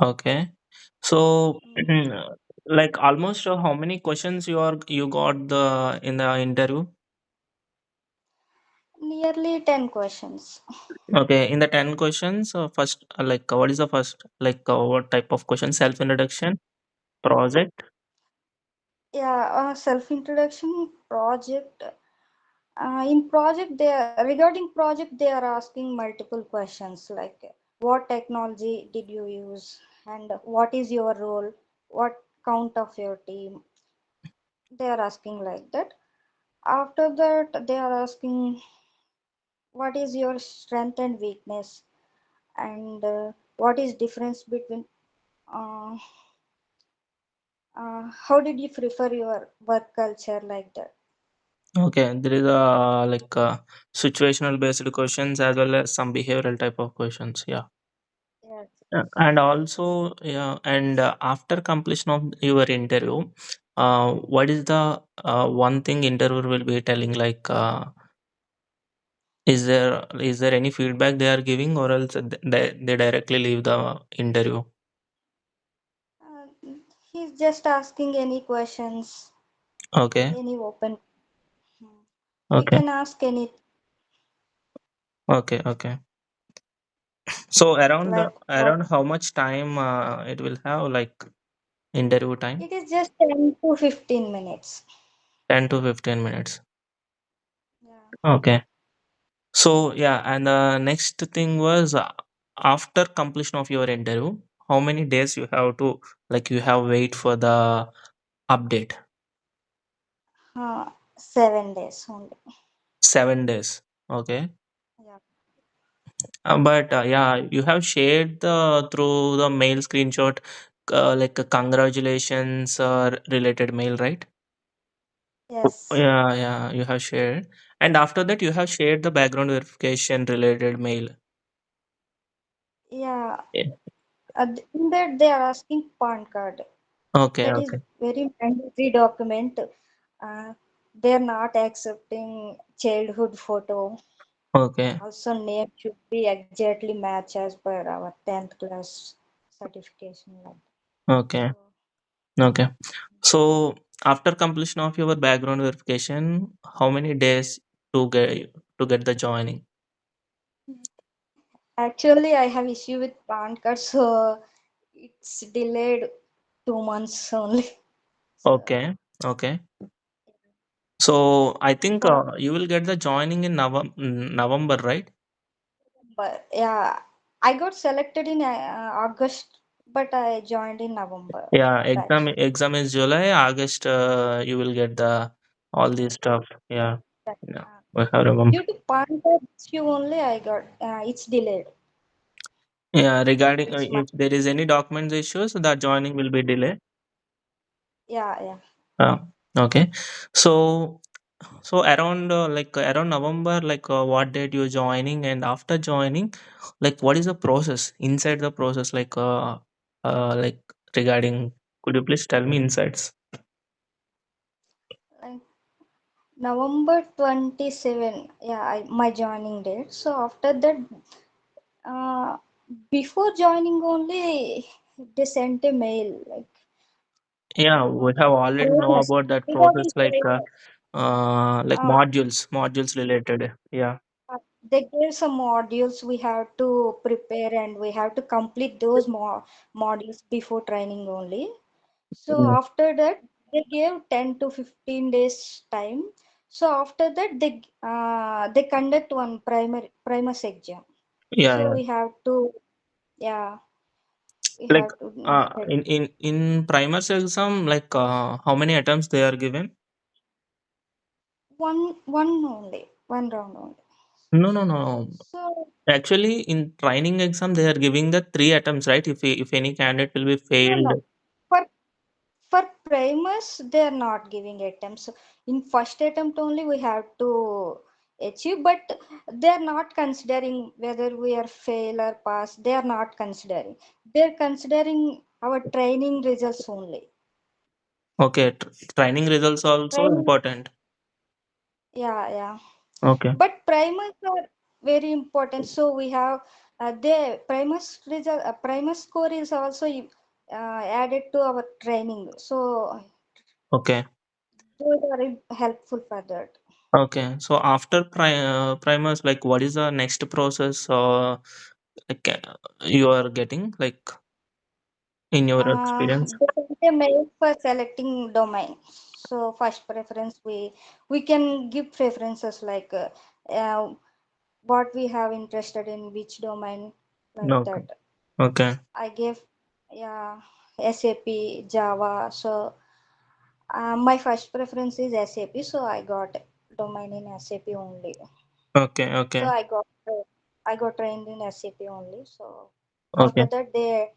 Okay. So, Mm, like almost how many questions you got the in the interview? nearly 10 questions. Okay, in the 10 questions, first, what is the first, what type of question? Self introduction, project. Yeah, self introduction project. In project, regarding project, they are asking multiple questions like what technology did you use and what is your role, what count of your team. They are asking like that. After that, they are asking what is your strength and weakness and what is difference between uh, how did you prefer your work culture like that. Okay, there is a situational based questions as well as some behavioral type of questions. Yeah. Yes, And also, yeah, and after completion of your interview, what is the one thing interviewer will be telling? Is there any feedback they are giving, or else they directly leave the interview? uh, he's just asking any questions, Okay, any open. Hmm. We okay, can ask any okay, okay. So around like what around how much time it will have, like interview time? it is just 10 to 15 minutes. 10 to 15 minutes. Yeah. Okay. So yeah, and the next thing was, after completion of your interview, how many days you have to, you have wait for the update? 7 days only. 7 days. Okay. Yeah. But yeah, you have shared the through the mail screenshot, like a congratulations related mail, right? Yes. Yeah, yeah, you have shared, and after that you have shared the background verification related mail. Yeah. Yeah. In that they are asking PAN card. Okay, That is okay, very mandatory document. They are not accepting childhood photo. okay, Also, name should be exactly match as per our 10th class certification. Like. okay, So, okay. So after completion of your background verification, how many days to get the joining? actually, I have issue with PAN card, so it's delayed 2 months only. So, Okay, okay. So I think for you will get the joining in November, right? but yeah, I got selected in August, but I joined in November Yeah, exam batch. exam is July, August. You will get the all these stuff. Yeah, That, yeah. uh, I have remember. due to PAN card issue only, I got it's delayed. Yeah, regarding It's my if there is any documents issues, the joining will be delayed. yeah yeah. Uh, okay. So around around November, what date you joining, and after joining, what is the process inside the process, like regarding? Could you please tell me insights? Like November 27, yeah, my joining date. So after that, uh, before joining only, they sent a mail like Yeah, we have already know awareness about that process, regarding awareness. like Uh, modules related. Yeah. they gave some modules we have to prepare and we have to complete those modules before training only. So Mm. after that, they gave 10 to 15 days time. So after that, they conduct one primus exam. Yeah, So yeah. we have to, yeah, we Like have to in primers exam, how many attempts they are given? one only, one round only. No, no, no. So Actually, in training exam, they are giving the three attempts, right? If any candidate will be no, failed. no. For for primers, they are not giving attempts. So in first attempt only we have to achieve, but they are not considering whether we are fail or pass. They are not considering. They are considering our training results only. Okay, training results also Training, important. yeah, yeah. Okay. But primers are very important. So we have. The primus score is also added to our training. So Okay. those are helpful for that. Okay. So after primers, like what is the next process like you are getting like in your experience? They made for selecting domain. So first preference we can give preferences like what we have interested in which domain like Okay. that. Okay. I gave yeah SAP Java. So my first preference is SAP. So I got domain in SAP only. Okay. So Okay. I got trained in SAP only. So after Okay. that they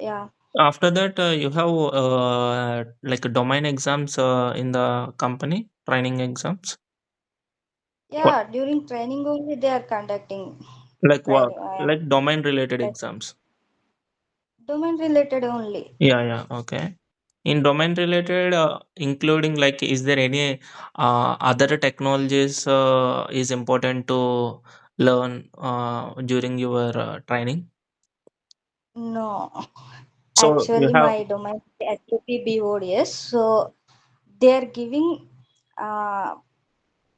yeah After that, you have like domain exams in the company, training exams. What yeah during training only they are conducting like what? training Like domain related like exams. domain related only. Yeah, yeah, okay. In domain related, including like, is there any other technologies is important to learn during your training? No, So you actually have my domain is SAP BODS. So they are giving uh,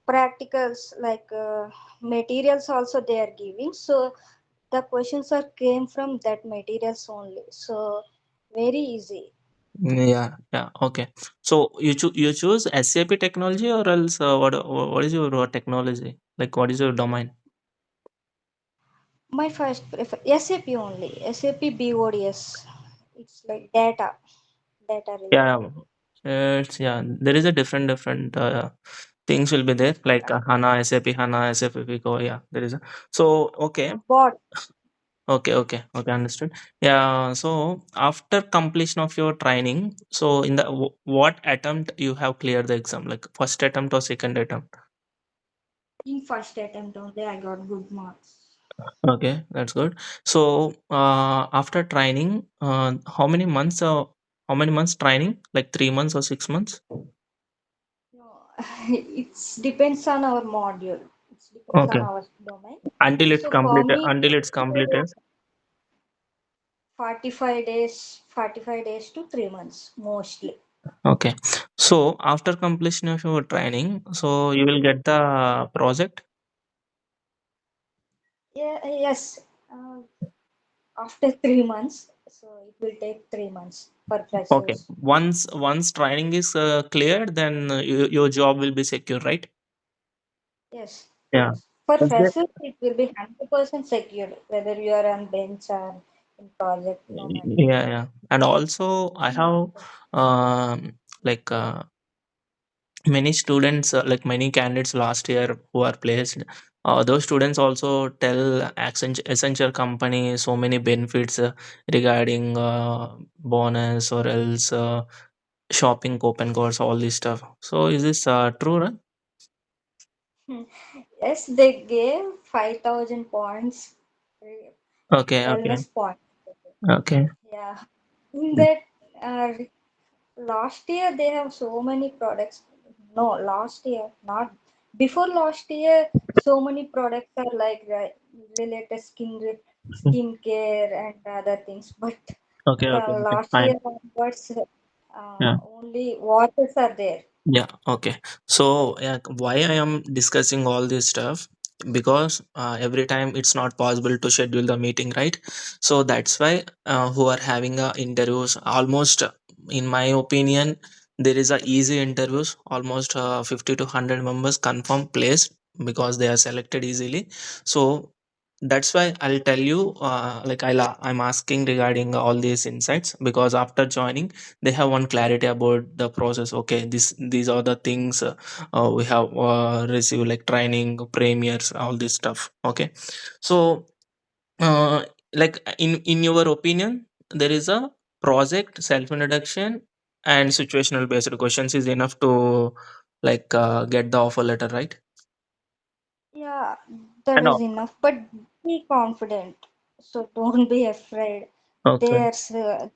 practicals like materials also they are giving. So the questions are came from that materials only. So very easy. yeah, yeah, okay. So you choose SAP technology or else what is your technology? Like what is your domain? My first prefer SAP only. SAP BODS. It's like data Yeah, related. it's yeah. There is a different things will be there like HANA, SAP HANA, SAP Pico. Yeah, there is a so okay. Bot Okay, okay, okay, understood. Yeah, so after completion of your training, so in the what attempt you have cleared the exam, like first attempt or second attempt? in first attempt only I got good marks. Okay, that's good. So after training, how many months training? Like 3 months or 6 months? No, it depends on our module. It depends on Okay, our domain. until it's So for completed. me, Until it's it completed. was 45 days to 3 months mostly. Okay, so after completion of your training, so you will get the project. Yeah, yes. After 3 months, so it will take 3 months for Okay. freshers. Once training is cleared, then your job will be secure, right? Yes, Yeah. yes. For Is there- freshers, it will be 100% secure, whether you are on bench or in project, no matter. Yeah, yeah. And also, I have like many students, like many candidates last year who are placed. Those students also tell Accenture company so many benefits regarding bonus or else shopping coupon codes, all this stuff. So, is this true, right? Yes, they gave 5,000 points, Okay, okay, wellness points. okay. Yeah. In that, last year they have so many products. No, last year, not before last year, so many products are like related skin care and other things. But Okay, okay, from okay, last year fine. onwards, Yeah, only watches are there. yeah, okay. So, yeah, why I am discussing all this stuff? Because every time it's not possible to schedule the meeting, right? So that's why who are having interviews almost, in my opinion, there is a easy interviews. Almost 50 to 100 members confirm placed because they are selected easily. So that's why I'll tell you, like I'm asking regarding all these insights because after joining they have one clarity about the process. Okay, these are the things we have received like training premiers, all this stuff. Okay, so like in your opinion, there is a project, self introduction, and situational based questions is enough to like get the offer letter, right? Yeah, that And is enough. But be confident. So don't be afraid. okay.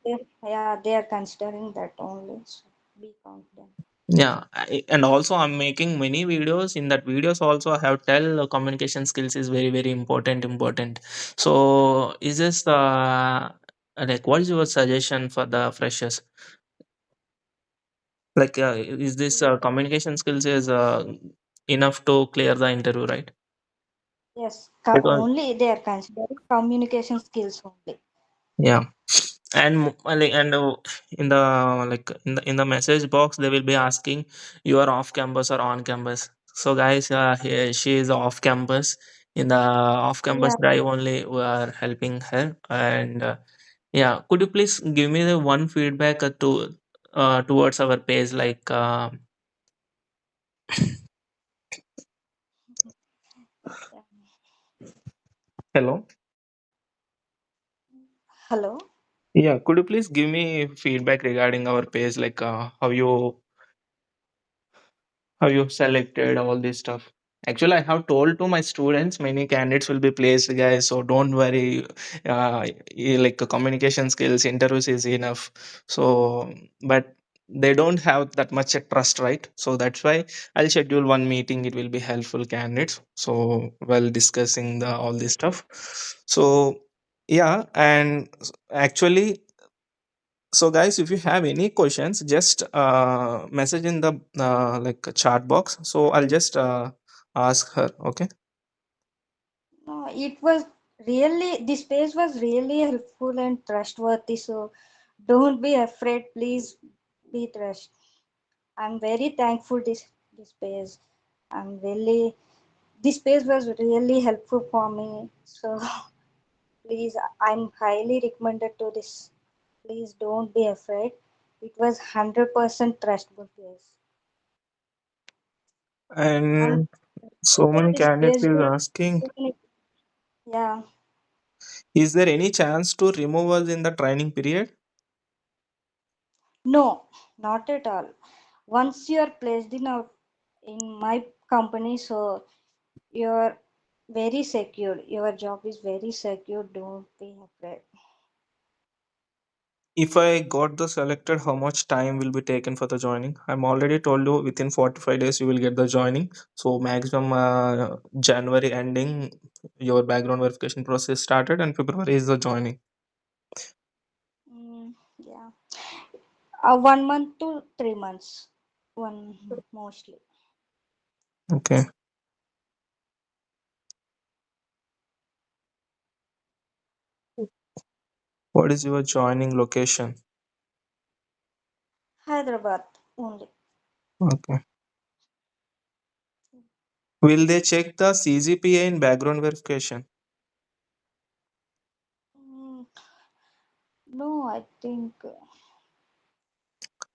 They are considering that only. So be confident. Yeah, and also I'm making many videos. In that videos also I have tell communication skills is very very important. So is this like what is your suggestion for the freshers? Like is this communication skills is enough to clear the interview, right? Yes, Because only they are considering communication skills only. yeah, and like and in the like in the message box they will be asking you are off campus or on campus. So guys, she is off campus. In the off campus Yeah, drive only we are helping her. And yeah, could you please give me the one feedback to towards our page, like yeah. hello. Hello. Yeah, could you please give me feedback regarding our page, like how you selected all this stuff? Actually, I have told to my students many candidates will be placed, guys, so don't worry. Like communication skills interviews is enough. So but they don't have that much a trust, right? So that's why I'll schedule one meeting. It will be helpful candidates, so while discussing the all this stuff. So yeah, and actually, so guys, if you have any questions, just message in the like chat box. So I'll just ask her. Okay. No, it was really, this page was really helpful and trustworthy. So don't be afraid. Please be trust. I'm very thankful this page. I'm really, this page was really helpful for me. So please, I'm highly recommended to this. Please don't be afraid. It was 100% trustworthy page. And And so before many this candidates page, is there asking, so many, yeah. is there any chance to remove us in the training period? No, not at all. Once you are placed in my company, so you're very secure. Your job is very secure. Don't be afraid. If I got the selected, how much time will be taken for the joining? I'm already told you within 45 days you will get the joining. So maximum January ending, your background verification process started, and February is the joining. Yeah, 1 month to 3 months. One mostly. Okay. What is your joining location? Hyderabad only. Okay. Will they check the CGPA in background verification? Mm, no, I think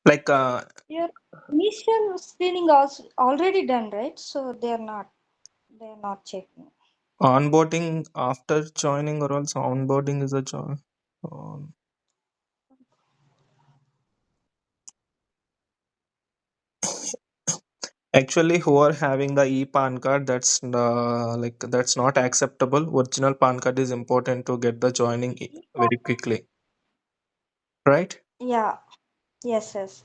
Like your initial screening also already done, right? So they're not checking. onboarding after joining, or also onboarding is a join. Um, Actually, who are having the e-PAN card, that's like that's not acceptable. Original PAN card is important to get the joining very quickly, right? Yeah. Yes. Yes.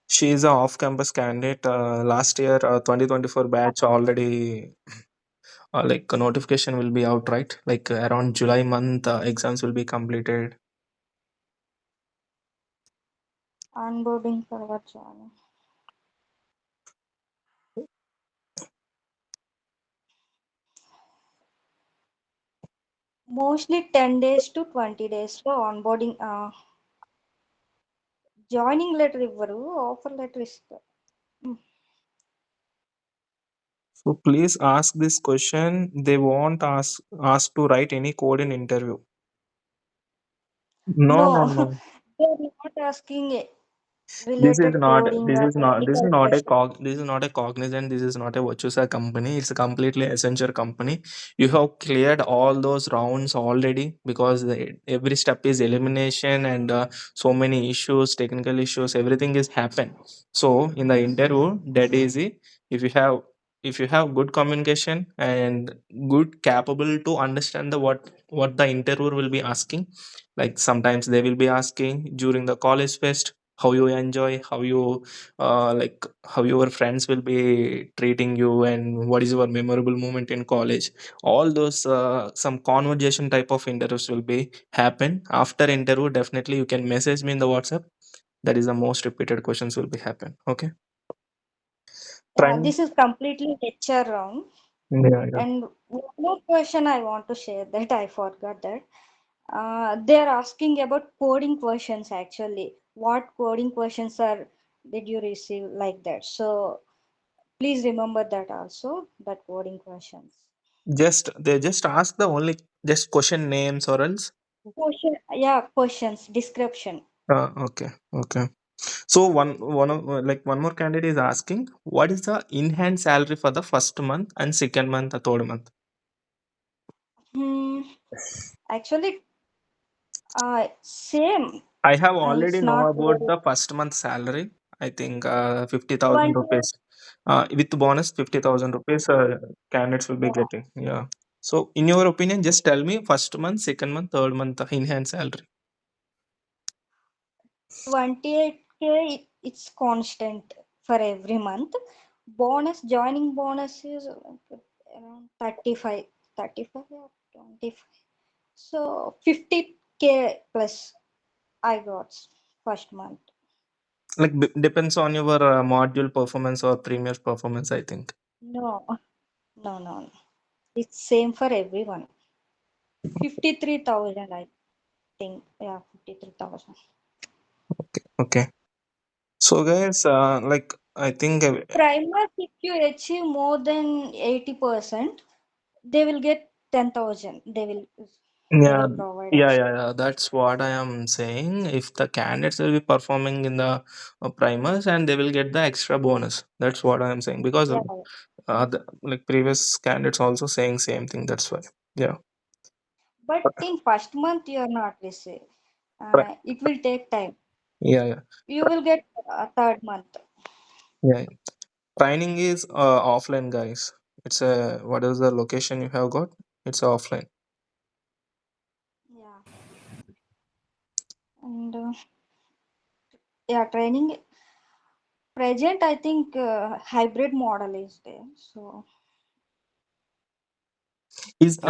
She is a off-campus candidate. Last year, 2024 batch already like a notification will be out, right? Like around July month, exams will be completed. Onboarding for what joining? Mostly 10 days to 20 days for onboarding. Joining letter ఇవ్వరు offer letter ఇస్తారు. So please ask this question. They won't ask to write any code in interview. No, No, no, no. they're not asking This is related not. coding This or is not. This is technical not a questions. cog. This is not a cognizant. This is not a Virtusa company. It's a completely Accenture company. You have cleared all those rounds already, because every step is elimination, and so many issues, technical issues, everything is happened. So in the interview, that easy. If you have if you have good communication and good capable to understand the what the interviewer will be asking, like sometimes they will be asking during the college fest. how you enjoy, how you like how your friends will be treating you, and what is your memorable moment in college. All those some conversation type of interviews will be happen. After interview, definitely you can message me in the WhatsApp. That is the most repeated questions will be happen. Okay. Trying. This is completely HR round. Yeah, yeah. And one more question I want to share that I forgot that. They're asking about coding questions actually. What coding questions are did you receive like that? So please remember that also, that coding questions. Just they just ask the only just question names or else. Question, yeah, questions, description. Okay, okay. So one of like one more candidate is asking, what is the in-hand salary for the first month and second month, the third month? Hmm, actually, same. I have already It's know not about very the first month salary. I think 50,000 20. rupees. With bonus 50,000 rupees, candidates will be Yeah, getting. Yeah. So in your opinion, just tell me first month, second month, third month in-hand salary. 28K, it's constant for every month. Bonus, joining bonus is around 35, 35 or 25. So 50K plus I got first month. Like depends on your module performance or previous performance, I think. No, no, no. It's same for everyone. 53,000, I think. Yeah, 53,000. Okay. Okay. So guys, like I think Primer, if you achieve more than 80%, they will get 10,000. They yeah, will provide yeah, extra. yeah, yeah. That's what I am saying. If the candidates will be performing in the primers, and they will get the extra bonus. That's what I am saying because Yeah. like previous candidates also saying same thing. That's why. Yeah. But in first month, you are not receive. Pri- It will take time. Yeah, yeah, You will get third month. yeah, yeah. Training is offline, guys. It's a what is the location you have got? It's offline. Yeah. And yeah, training present, I think hybrid model is there. So Is in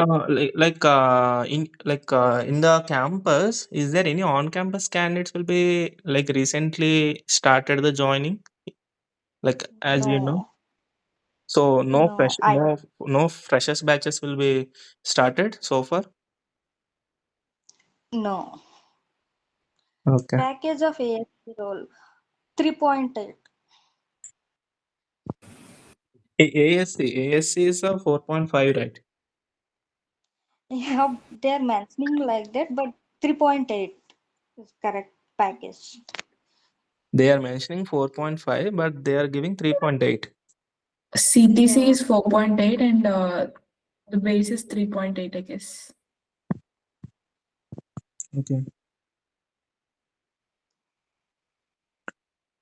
the campus, is there any on-campus candidates will be like recently started the joining? Like as you know, no, so no, no freshers batches will be started so far. no. Okay. Package of ASC role 3.8. ASC is a 4.5, right? Yeah, they're mentioning like that, but 3.8 is correct package. They are mentioning 4.5, but they are giving 3.8. CTC Yeah, is 4.8 and the base is 3.8, I guess. Okay.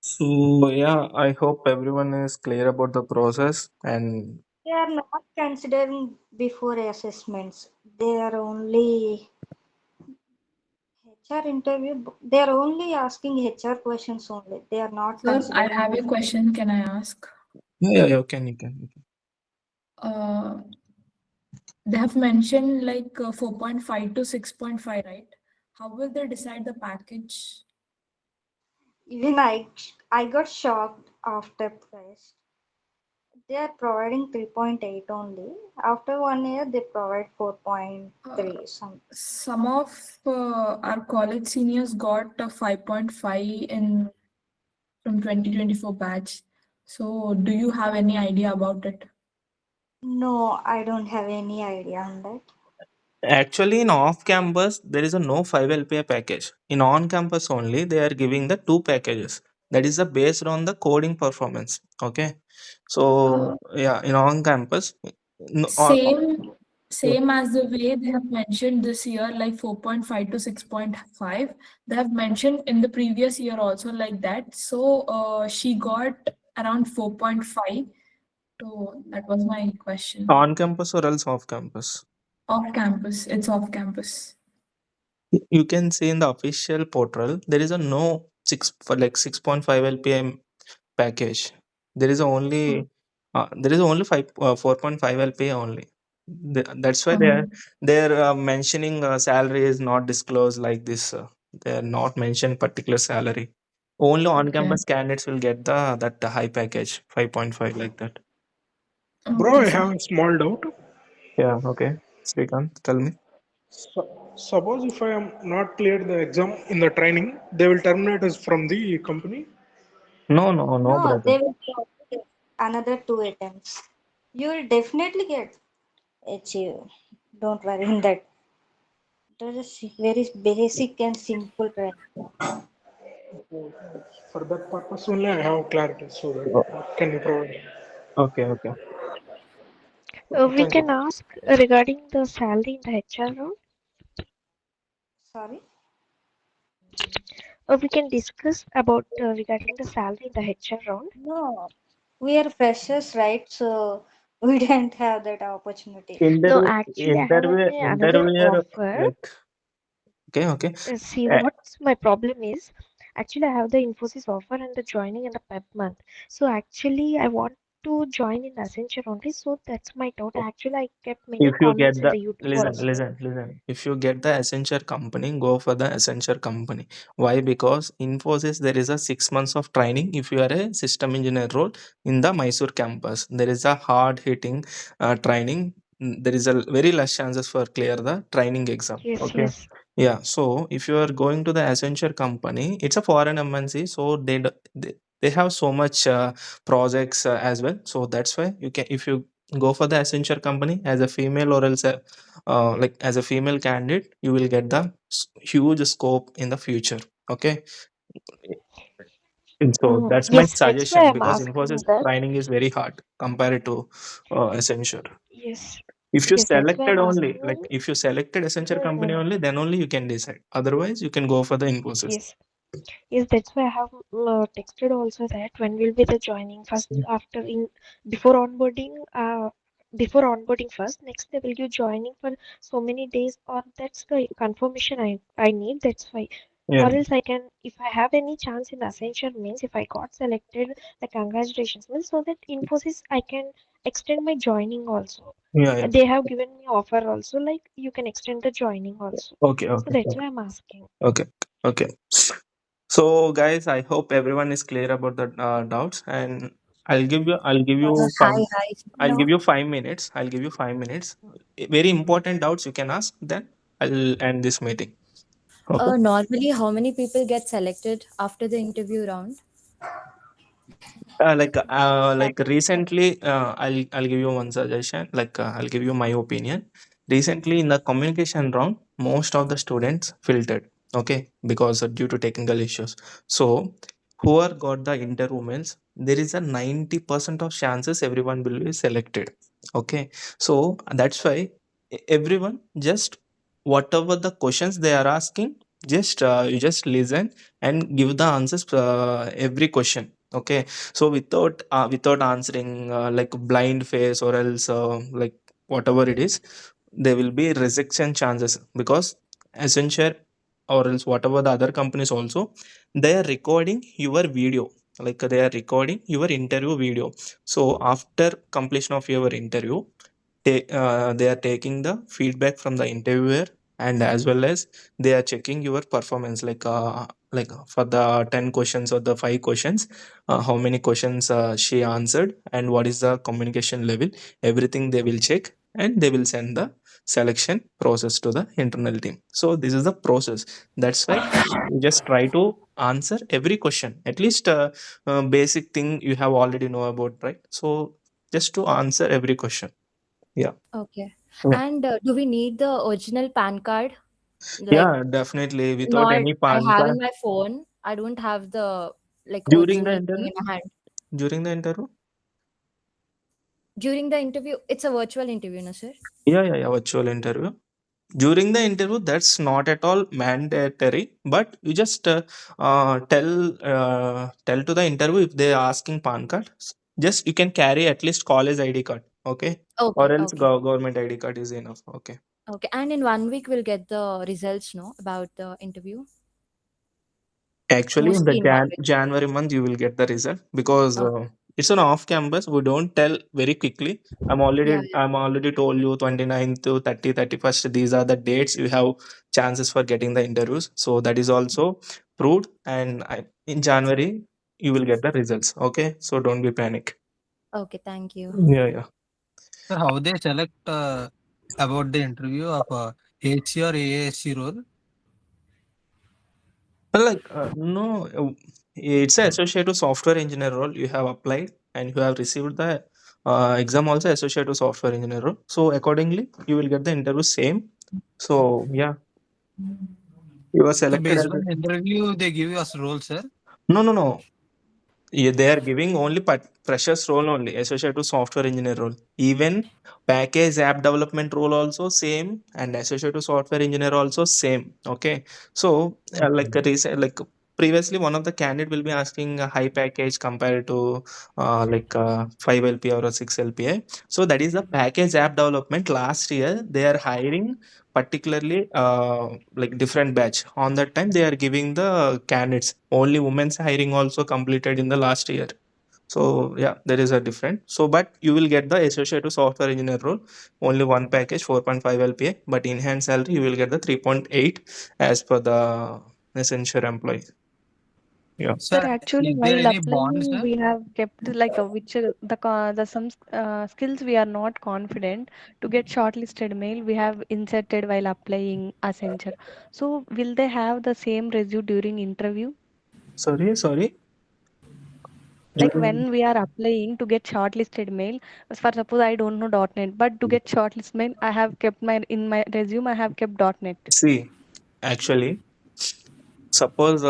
So yeah, I hope everyone is clear about the process and they are not considering before assessments. They are only HR interview. They are only asking HR questions only. They are not Sir, I considering have a before. question. Can I ask? yeah, yeah, yeah, you can. Uh, they have mentioned like 4.5 to 6.5, right? How will they decide the package? Even I got shocked after press. They are providing 3.8 only. After 1 year, they provide Uh, 4.3 something. some of our college seniors got a 5.5 in from 2024 batch. So, do you have any idea about it? No, I don't have any idea on that. Actually, in off campus, there is a no 5 LPA package. In on campus only, they are giving the two packages. That is the based on the coding performance. Okay. Uh, So yeah, in on campus, no, same as the way they have mentioned this year, like 4.5 to 6.5. They have mentioned in the previous year also like that. So she got around 4.5. So that was my question. on campus or else off campus. Off campus. It's off campus. You can see in the official portal, there is a no 6.5 LPM package. There is only five 4.5 LPA only. That's why they're mentioning salary is not disclosed like this. They are not mentioned particular salary. Only on Okay. campus candidates will get the high package 5.5 like that. Bro, Okay, I sir. have a small doubt. Yeah. Okay. Srikant, tell me. Suppose if I am not cleared the exam in the training, they will terminate us from the company. No, no, no, No, brother. they will get another two attempts. You will definitely get achieve. Don't worry in that. It was a very basic and simple training. For that purpose only, I have clarity. So that Oh, can you provide? okay, okay. We Thank you. can ask regarding the salary in the HR round. Sorry. We can discuss about regarding the salary in the HR round. No, we are freshers, right? So we didn't have that opportunity. No, Interview, actually, I have another interviewer, offer. like, okay, okay. See, Uh, what's my problem is actually I have the Infosys offer and the joining in the PEP month. So actually, I want to join in Accenture only. So that's my doubt. Actually, I kept many if you comments get in the the YouTube listen, also. listen, listen. If you get the Accenture company, go for the Accenture company. Why? Because Infosys there is a 6 months of training. If you are a system engineer role in the Mysore campus, there is a hard hitting training. There is a very less chances for clear the training exam. Yes, Okay. yes. Yeah. So if you are going to the Accenture company, it's a foreign MNC, so they have so much projects as well. So that's why you can, if you go for the Accenture company as a female, or else like as a female candidate, you will get the huge scope in the future. Okay. And so that's my Yes, that's why suggestion, I'm because asking Infosys that. training is very hard compared to Accenture. Yes, If you yes, that's why selected I'm only, asking. like if you selected Accenture company Mm, only, then only you can decide. Otherwise, you can go for the Infosys. yes. Yes, that's why I have texted also that when will be the joining first after in before onboarding first. Next they will give joining for so many days or that's the confirmation I need. That's why. Yeah, Or else I can if I have any chance in Accenture means if I got selected, the congratulations means so that Infosys I can extend my joining also. yeah, yeah. They have given me offer also like you can extend the joining also. Okay, So okay, that's why I'm asking. okay, okay. So, guys, I hope everyone is clear about the doubts, and I'll give you Hi, 5 minutes. I'll give you 5 minutes. Very important doubts you can ask. Then I'll end this meeting. Okay. normally, how many people get selected after the interview round? Like recently, I'll give you one suggestion. I'll give you my opinion. Recently, in the communication round, most of the students filtered. Okay, because due to technical issues. So, whoever got the interview mails, there is a 90% of chances everyone will be selected. Okay, so that's why everyone just whatever the questions they are asking, just you just listen and give the answers every question. Okay, so without answering like blind face, or else like whatever it is, there will be rejection chances, because Accenture or else whatever the other companies also, they are recording your video, like they are recording your interview video. So after completion of your interview, they are taking the feedback from the interviewer, and as well as they are checking your performance, like for the 10 questions or the 5 questions, how many questions she answered, and what is the communication level. Everything they will check, and they will send the selection process to the internal team. So this is the process. That's why you just try to answer every question, at least basic thing you have already know about, right? So just to answer every question. Yeah. Okay. Yeah, And do we need the original PAN card? Like, yeah, definitely. Without not any I PAN have in card my phone. I don't have the like during the original thing interview. in my hand. During the interview. During the interview, it's a virtual interview, no, sir? Yeah, yeah, yeah. Virtual interview. During the interview, that's not at all mandatory. But you just tell to the interview if they are asking PAN card. Just you can carry at least college ID card. Okay, or Okay, else okay, government ID card is enough. Okay. okay. And in 1 week, we'll get the results, no, about the interview. Actually, in the Mostly in 1 week. January month, you will get the result because Oh, it's an off campus. We don't tell very quickly. yeah, I'm already told you 29th to 31st. These are the dates you have chances for getting the interviews. So that is also proved. And in January, you will get the results. Okay, so don't be panic. yeah. Okay, thank you. Yeah, yeah. Sir, how they select about the interview of HC or AASC role? Like, no, it's an associate software engineer role. You have applied and you have received the exam also associate software engineer role. So accordingly, you will get the interview same. So yeah, you are So selected based as on the interview, they give us role, sir. no. Yeah, they are giving only freshers role only, associate to software engineer role. Even package app development role also same, and associate to software engineer also same. Okay, so like Okay. a like previously, one of the candidate will be asking a high package compared to 5 LPA or a 6 LPA. So that is the package app development. Last year they are hiring particularly like different batch. On that time they are giving the candidates only women's hiring also completed in the last year. So yeah, there is a different. So but you will get the associate to software engineer role only one package 4.5 LPA, but in hand salary you will get the 3.8 as per the Accenture employee. Yeah. Sir, Sir, actually, is there while any bond, applying, sir? we have kept like which the some skills we are not confident to get shortlisted mail. We have inserted while applying Accenture. So, will they have the same resume during interview? Sorry. Like During when we are applying to get shortlisted mail, as for suppose I don't know .NET, but to get shortlist mail, I have kept my in my resume. I have kept .NET. see, actually, suppose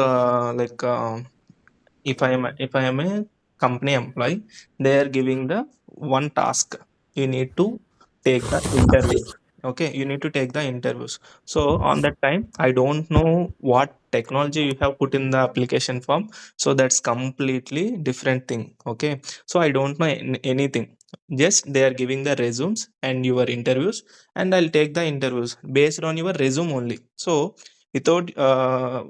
if I am a company employee, they are giving the one task. You need to take the interviews. Okay, you need to take the interviews. So on that time, I don't know what technology you have put in the application form. So that's completely different thing. Okay, so I don't know anything. Just they are giving the resumes and your interviews, and I'll take the interviews based on your resume only. So without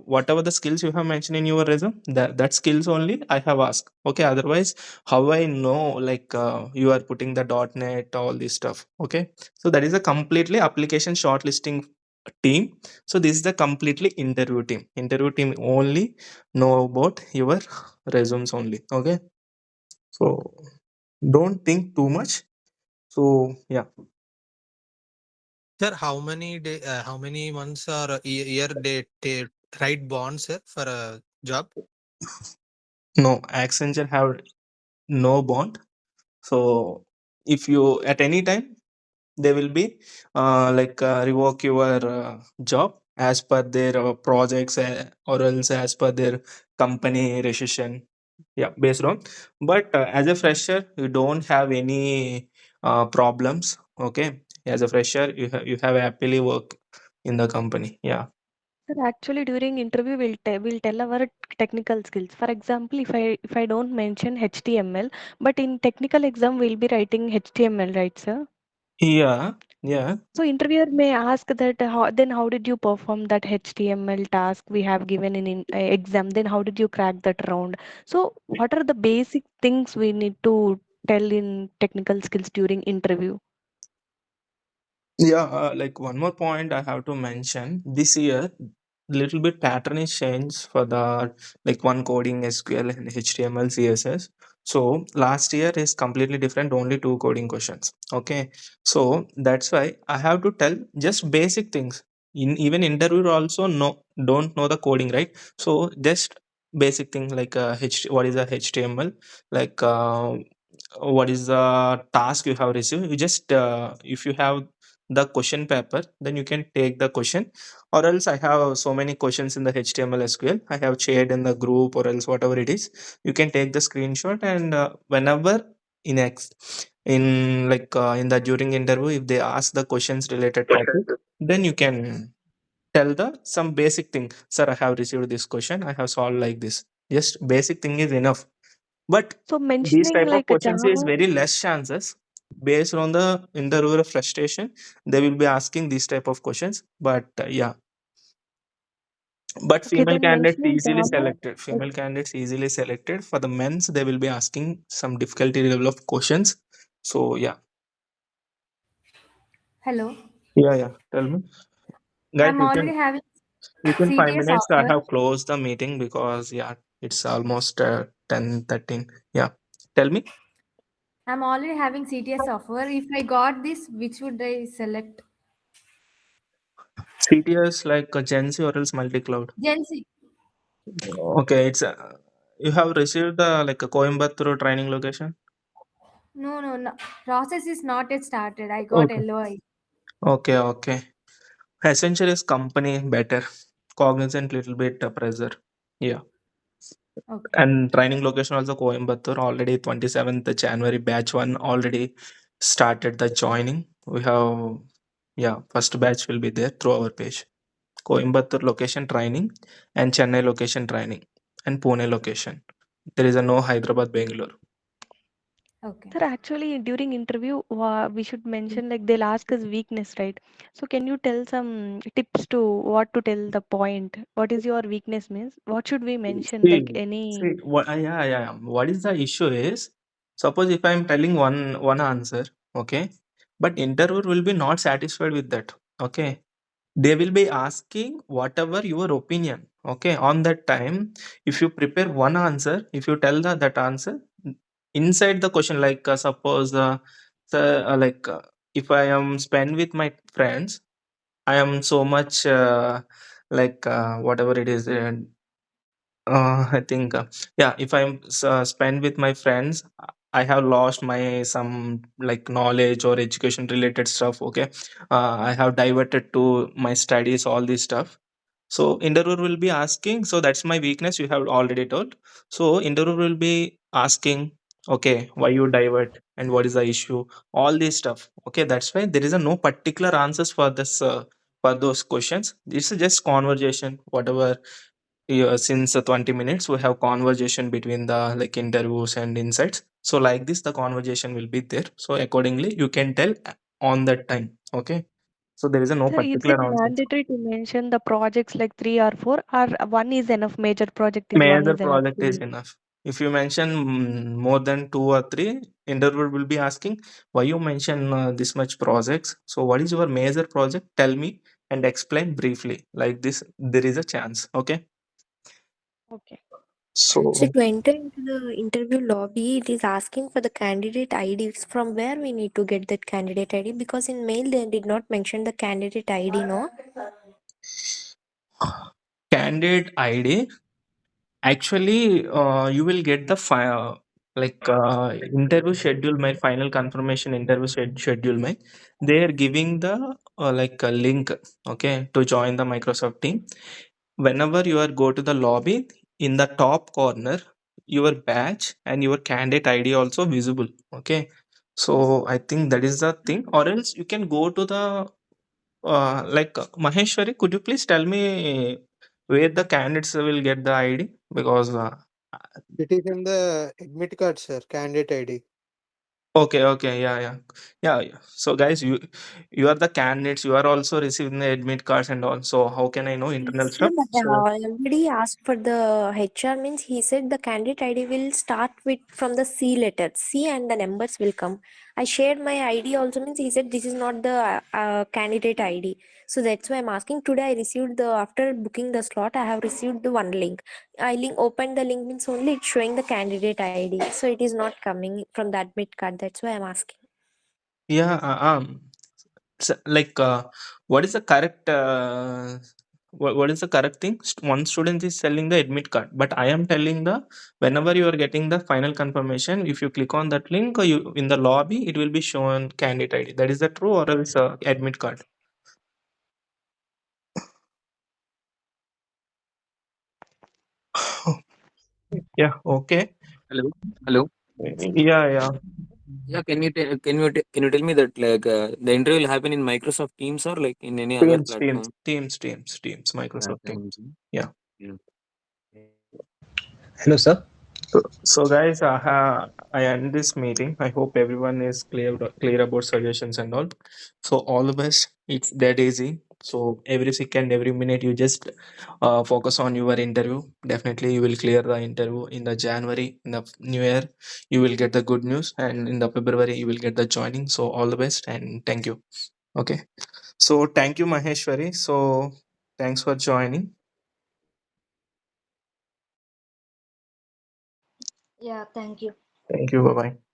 whatever the skills you have mentioned in your resume, that skills only I have asked. Okay, otherwise how I know like you are putting the .NET all this stuff. Okay, so that is a completely application shortlisting team. So this is the completely interview team only know about your resumes only. Okay, so don't think too much. So yeah. Sir, how many months or a year they write bond, sir, for a job? No, Accenture have no bond. So if you at any time they will be revoke your job as per their projects or else as per their company decision. Yeah, based on. But as a fresher you don't have any problems. Okay, as a fresher you have happily work in the company. Yeah. Sir, actually, during interview, we'll tell our technical skills. For example, if I don't mention HTML, but in technical exam, we'll be writing HTML, right, sir? Yeah, yeah. So interviewer may ask that how did you perform that HTML task we have given in exam? Then how did you crack that round? So what are the basic things we need to tell in technical skills during interview? Yeah, like one more point I have to mention. This year, little bit pattern is changed for the like one coding SQL and HTML, CSS. So last year is completely different, only two coding questions. Okay, so that's why I have to tell just basic things. In even interview also don't know the coding, right? So just basic thing like what is a HTML, like what is the task you have received. You just if you have the question paper, then you can take the question. Or else I have so many questions in the HTML SQL I have shared in the group, or else whatever it is, you can take the screenshot. And whenever in the during interview, if they ask the questions related topic, then you can tell the some basic thing. Sir, I have received this question, I have solved like this. Just basic thing is enough. But So these mentioning type of like a questions is Java. very less chances. Based on the interviewer frustration, they will be asking these type of questions. But yeah. But Okay, female then candidates mention in easily Java. selected. Female candidates easily selected. For the men's, they will be asking some difficulty level of questions. So yeah, Hello. yeah. Tell me, guys. I'm already having Within five CTS minutes, I offer. have closed the meeting because yeah, it's almost 10:13. Yeah, tell me. I'm already having CTS offer. If I got this, which would I select? CTS like Gen Z or else multi-cloud. Gen Z. Okay, it's you have received like a Coimbatore training location. No, no, no. Process is not yet started. I got Okay. LOI. Okay. Accenture is company better. Cognizant little bit pressure. Yeah. Okay. And training location also Coimbatore. Already 27th January batch one already started the joining. We have first batch will be there through our page. Coimbatore location training and Chennai location training and Pune location. There is a no Hyderabad Bangalore. Okay. Sir, actually, during interview, we should mention like they'll ask us weakness, right? So, can you tell some tips to what to tell the point? What is your weakness means? What should we mention? See, Like any. see, what? Yeah. What is the issue is, suppose if I am telling one answer, okay, but interviewer will be not satisfied with that, okay. They will be asking whatever your opinion, okay. On that time, if you prepare one answer, if you tell that answer inside the question, like suppose, like if I am spend with my friends, I am so much like whatever it is. I think, if I'm spend with my friends, I have lost my some like knowledge or education related stuff. Okay, I have diverted to my studies, all this stuff. So interviewer will be asking. So that's my weakness. You have already told. So interviewer will be asking, okay, why you divert and what is the issue? All this stuff. Okay, that's why there is a no particular answers for this. For those questions, it's just conversation. Whatever, yeah, since 20 minutes we have conversation between the like interviews and insights, so like this the conversation will be there, so accordingly you can tell on that time, okay. So there is a no Sir, is it particular answer. mandatory to mention the projects like three or four, or one is enough? Major project is one Major is enough project is to. enough. If you mention more than two or three, interviewer will be asking why you mention this much projects, so what is your major project, tell me and explain briefly, like this there is a chance, okay. Okay. So So to enter into the interview lobby, it is asking for the candidate IDs. From where we need to get that candidate ID? Because in mail they did not mention the candidate ID, no? candidate ID. Actually, you will get the like interview schedule my final confirmation interview schedule my. They are giving the like a link, okay, to join the Microsoft team. Whenever you are go to the lobby, in the top corner, your badge and your candidate ID also visible. Okay, so I think that is the thing. Or else you can go to the like Maheshwari. Could you please tell me where the candidates will get the ID? Because It is in the admit card, sir, candidate ID. okay, yeah. So guys, you are the candidates. You are also receiving the admit cards and all. So how can I know internal Sir, stuff? but I So already asked for the HR means he said the candidate ID will start with from the C letter. C and the numbers will come. I shared my ID also means he said this is not the candidate ID. So that's why I'm asking. Today I received the after booking the slot I have received the one link. I link opened the link means only it's showing the candidate ID. So it is not coming from the admit card. That's why I'm asking. yeah, like what is the correct what is the correct thing? One student is selling the admit card, but I am telling the whenever you are getting the final confirmation, if you click on that link or you in the lobby, it will be shown candidate ID. That is the true or else admit card. Yeah. Okay. Hello, hello. Yeah. Yeah, can you tell me that like the interview will happen in Microsoft Teams or like in any other platform? Teams. Yeah, Microsoft Teams. Teams. Yeah. Yeah. Hello, sir. So guys, I end this meeting. I hope everyone is clear about suggestions and all. So all the best. It's that easy. So every second, every minute, you just focus on your interview. Definitely, you will clear the interview in the January, in the new year. You will get the good news, and in the February, you will get the joining. So all the best, and thank you. Okay. So thank you, Maheshwari. So thanks for joining. Yeah, thank you. Thank you. Bye bye.